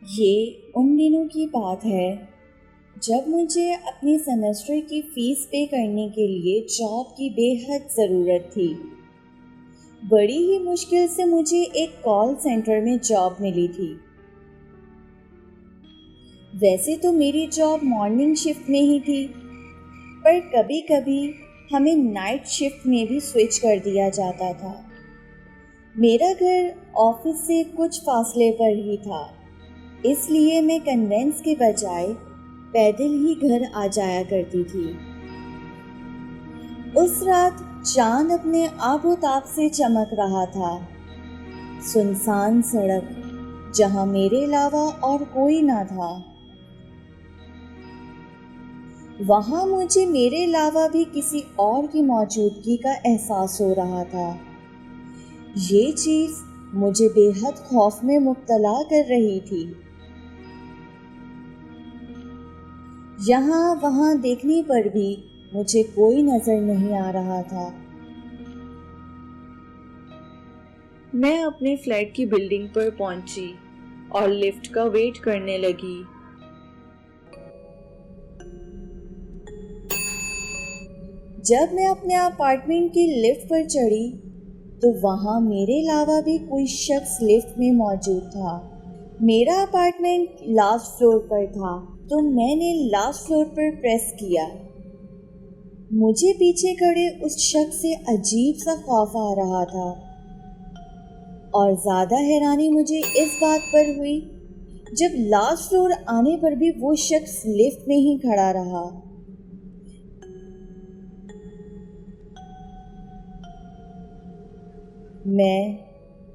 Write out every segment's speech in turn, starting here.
ये उन दिनों की बात है जब मुझे अपने सेमेस्टर की फ़ीस पे करने के लिए जॉब की बेहद ज़रूरत थी। बड़ी ही मुश्किल से मुझे एक कॉल सेंटर में जॉब मिली थी। वैसे तो मेरी जॉब मॉर्निंग शिफ्ट में ही थी, पर कभी-कभी हमें नाइट शिफ्ट में भी स्विच कर दिया जाता था। मेरा घर ऑफिस से कुछ फासले पर ही था, इसलिए मैं कन्वेंस के बजाय पैदल ही घर आ जाया करती थी। उस रात चांद अपने आबोताब से चमक रहा था। सुनसान सड़क जहां मेरे अलावा और कोई ना था, वहां मुझे मेरे अलावा भी किसी और की मौजूदगी का एहसास हो रहा था। ये चीज मुझे बेहद खौफ में मुब्तला कर रही थी। यहाँ वहाँ देखने पर भी मुझे कोई नजर नहीं आ रहा था। मैं अपने फ्लैट की बिल्डिंग पर पहुंची और लिफ्ट का वेट करने लगी। जब मैं अपने अपार्टमेंट की लिफ्ट पर चढ़ी तो वहाँ मेरे अलावा भी कोई शख्स लिफ्ट में मौजूद था। मेरा अपार्टमेंट लास्ट फ्लोर पर था, तो मैंने लास्ट फ्लोर पर प्रेस किया। मुझे पीछे खड़े उस शख्स से अजीब सा खौफ आ रहा था, और ज़्यादा हैरानी मुझे इस बात पर हुई जब लास्ट फ्लोर आने पर भी वो शख्स लिफ्ट में ही खड़ा रहा। मैं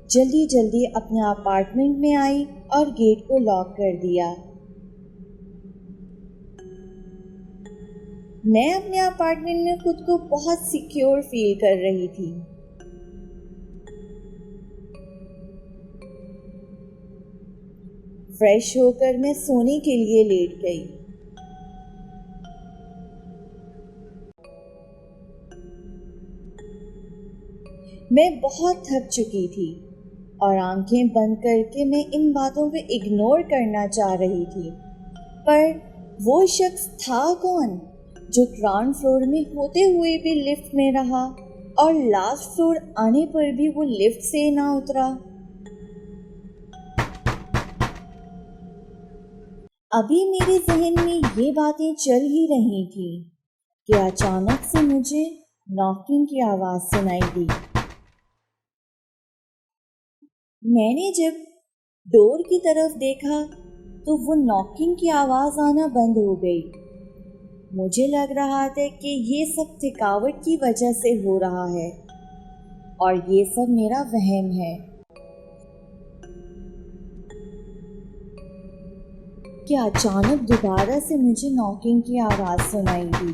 जल्दी जल्दी अपने अपार्टमेंट में आई और गेट को लॉक कर दिया। मैं अपने अपार्टमेंट में खुद को बहुत सिक्योर फील कर रही थी। फ्रेश होकर मैं सोने के लिए लेट गई। मैं बहुत थक चुकी थी और आंखें बंद करके मैं इन बातों को इग्नोर करना चाह रही थी, पर वो शख्स था कौन जो ग्राउंड फ्लोर में होते हुए भी लिफ्ट में रहा और लास्ट फ्लोर आने पर भी वो लिफ्ट से ना उतरा। अभी मेरे जहन में ये बातें चल ही रही थी कि अचानक से मुझे नॉकिंग की आवाज सुनाई दी। मैंने जब डोर की तरफ देखा तो वो नॉकिंग की आवाज आना बंद हो गई। मुझे लग रहा था कि ये सब थकावट की वजह से हो रहा है और ये सब मेरा वहम है। कि अचानक दोबारा से मुझे नॉकिंग की आवाज सुनाई दी।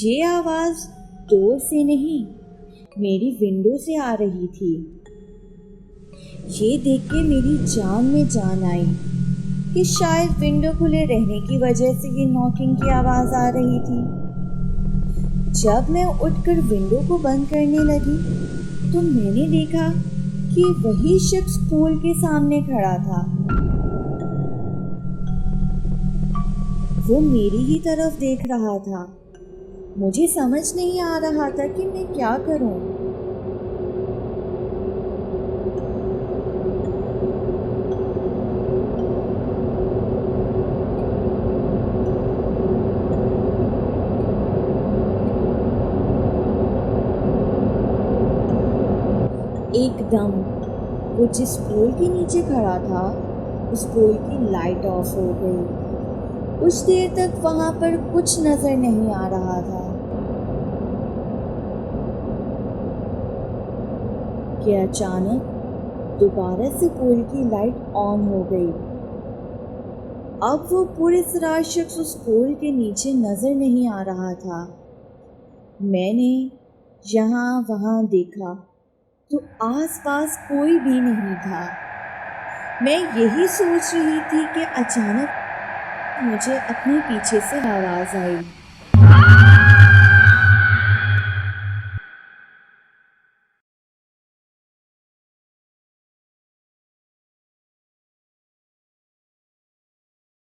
ये आवाज डोर से नहीं, मेरी विंडो से आ रही थी। ये देख के मेरी जान में जान आई कि शायद विंडो खुले रहने की वजह से ये नॉकिंग की आवाज आ रही थी। जब मैं उठकर विंडो को बंद करने लगी तो मैंने देखा कि वही शख्स पूल के सामने खड़ा था। वो मेरी ही तरफ देख रहा था। मुझे समझ नहीं आ रहा था कि मैं क्या करूं। एकदम वो जिस पोल के नीचे खड़ा था उस पोल की लाइट ऑफ हो गई। कुछ देर तक वहां पर कुछ नजर नहीं आ रहा था कि अचानक दोबारा से पोल की लाइट ऑन हो गई। अब वो पूरे तरह शख्स उस पोल के नीचे नजर नहीं आ रहा था। मैंने यहाँ वहाँ देखा तो आसपास कोई भी नहीं था। मैं यही सोच रही थी कि अचानक मुझे अपने पीछे से आवाज आई।